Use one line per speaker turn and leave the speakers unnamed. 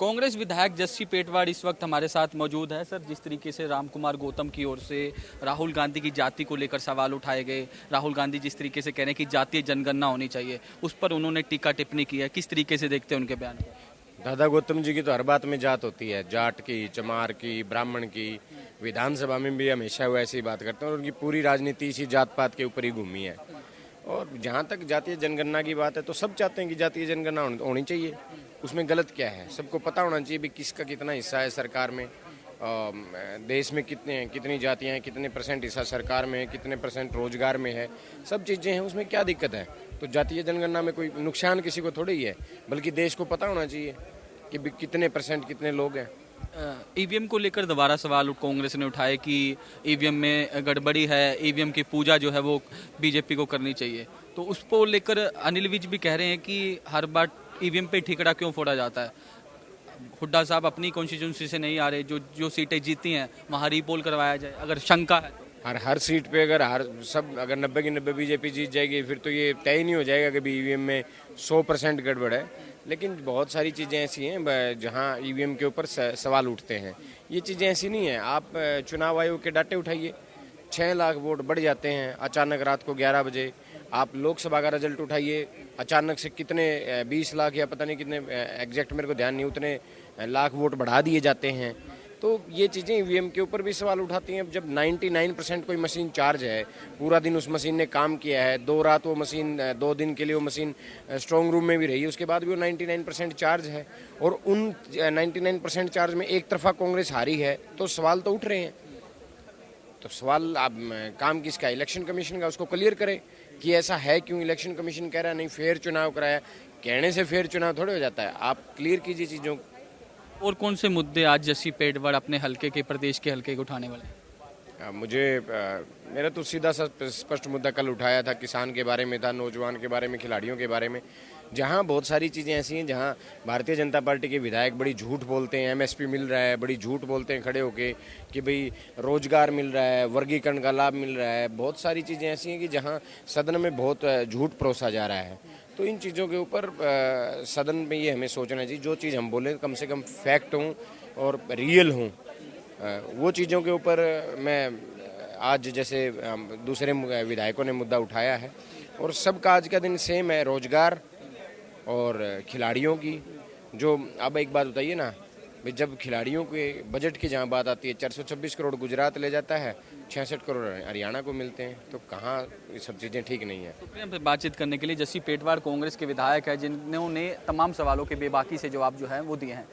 कांग्रेस विधायक जस्सी पेटवाड़ इस वक्त हमारे साथ मौजूद है। सर, जिस तरीके से रामकुमार गौतम की ओर से राहुल गांधी की जाति को लेकर सवाल उठाए गए, राहुल गांधी जिस तरीके से कह रहे हैं कि जातीय जनगणना होनी चाहिए, उस पर उन्होंने टीका टिप्पणी की है। किस तरीके से देखते हैं उनके बयान को?
दादा गौतम जी की तो हर बात में जात होती है, जाट की, चमार की, ब्राह्मण की। विधानसभा में भी हमेशा वो ऐसी बात करते हैं और उनकी पूरी राजनीति इसी जात पात के ऊपर ही घूमी है। और जहाँ तक जातीय जनगणना की बात है तो सब चाहते हैं कि जातीय जनगणना होनी चाहिए। उसमें गलत क्या है? सबको पता होना चाहिए भी किसका कितना हिस्सा है सरकार में, देश में कितनी जातियां हैं, कितने परसेंट हिस्सा सरकार में है, कितने परसेंट रोजगार में है, सब चीज़ें हैं। उसमें क्या दिक्कत है? तो जातीय जनगणना में कोई नुकसान किसी को थोड़ी ही है, बल्कि देश को पता होना चाहिए कि भी कितने परसेंट कितने लोग हैं।
ईवीएम को लेकर दोबारा सवाल कांग्रेस ने उठाए कि ईवीएम में गड़बड़ी है, ईवीएम की पूजा जो है वो बीजेपी को करनी चाहिए। तो उसको लेकर अनिल विज भी कह रहे हैं कि हर बार ईवीएम पे ठिकरा क्यों फोड़ा जाता है। हुड्डा साहब अपनी कॉन्स्टिट्यूंसी से नहीं आ रहे, जो जो सीटें जीती हैं वहाँ रीपोल करवाया जाए, अगर शंका है तो।
हर सीट पे अगर 90 की 90 बीजेपी जीत जाएगी, फिर तो ये तय नहीं हो जाएगा कि ईवीएम में 100% गड़बड़ है। लेकिन बहुत सारी चीज़ें ऐसी हैं जहां ईवीएम के ऊपर सवाल उठते हैं। ये चीज़ें ऐसी नहीं है। आप चुनाव आयोग के डाटे उठाइए, 6 लाख वोट बढ़ जाते हैं अचानक रात को 11 बजे। आप लोकसभा का रिजल्ट उठाइए, अचानक से कितने 20 लाख या पता नहीं कितने, एग्जैक्ट मेरे को ध्यान नहीं, उतने लाख वोट बढ़ा दिए जाते हैं। तो ये चीज़ें ईवीएम के ऊपर भी सवाल उठाती हैं। जब 99% कोई मशीन चार्ज है, पूरा दिन उस मशीन ने काम किया है, 2 रात वो मशीन, 2 दिन के लिए वो मशीन स्ट्रॉन्ग रूम में भी रही है, उसके बाद भी वो 99% चार्ज है, और उन 99% चार्ज में एक तरफा कांग्रेस हारी है, तो सवाल तो उठ रहे हैं। तो सवाल आप काम किसका? इलेक्शन कमीशन का। उसको क्लियर करे कि ऐसा है क्यों। इलेक्शन कमीशन कह रहा है नहीं फेयर चुनाव कराया, कहने से फेयर चुनाव थोड़े हो जाता है। आप क्लियर कीजिए चीज़ों।
और कौन से मुद्दे आज जस्सी पेटवाड़ अपने हल्के के, प्रदेश के हल्के को उठाने वाले हैं?
मेरा तो सीधा सा स्पष्ट मुद्दा कल उठाया था, किसान के बारे में था, नौजवान के बारे में, खिलाड़ियों के बारे में। जहां बहुत सारी चीज़ें ऐसी हैं जहां भारतीय जनता पार्टी के विधायक बड़ी झूठ बोलते हैं, एमएसपी मिल रहा है, बड़ी झूठ बोलते हैं खड़े होके कि भाई रोजगार मिल रहा है, वर्गीकरण का लाभ मिल रहा है। बहुत सारी चीज़ें ऐसी हैं कि जहां सदन में बहुत झूठ परोसा जा रहा है। तो इन चीज़ों के ऊपर सदन में ये हमें सोचना चाहिए, जो चीज़ हम बोलें कम से कम फैक्ट हों और रियल हों। वो चीज़ों के ऊपर मैं आज जैसे दूसरे विधायकों ने मुद्दा उठाया है, और सबका आज का दिन सेम है, रोजगार और खिलाड़ियों की। जो अब एक बात बताइए ना, भाई जब खिलाड़ियों के बजट की जहाँ बात आती है, 426 करोड़ गुजरात ले जाता है, 66 करोड़ हरियाणा को मिलते हैं, तो कहाँ ये सब चीज़ें ठीक नहीं है।
सुप्रीम से बातचीत करने के लिए जस्सी पेटवाड़ कांग्रेस के विधायक है, जिन्होंने तमाम सवालों के बेबाकी से जवाब जो है वो दिए हैं।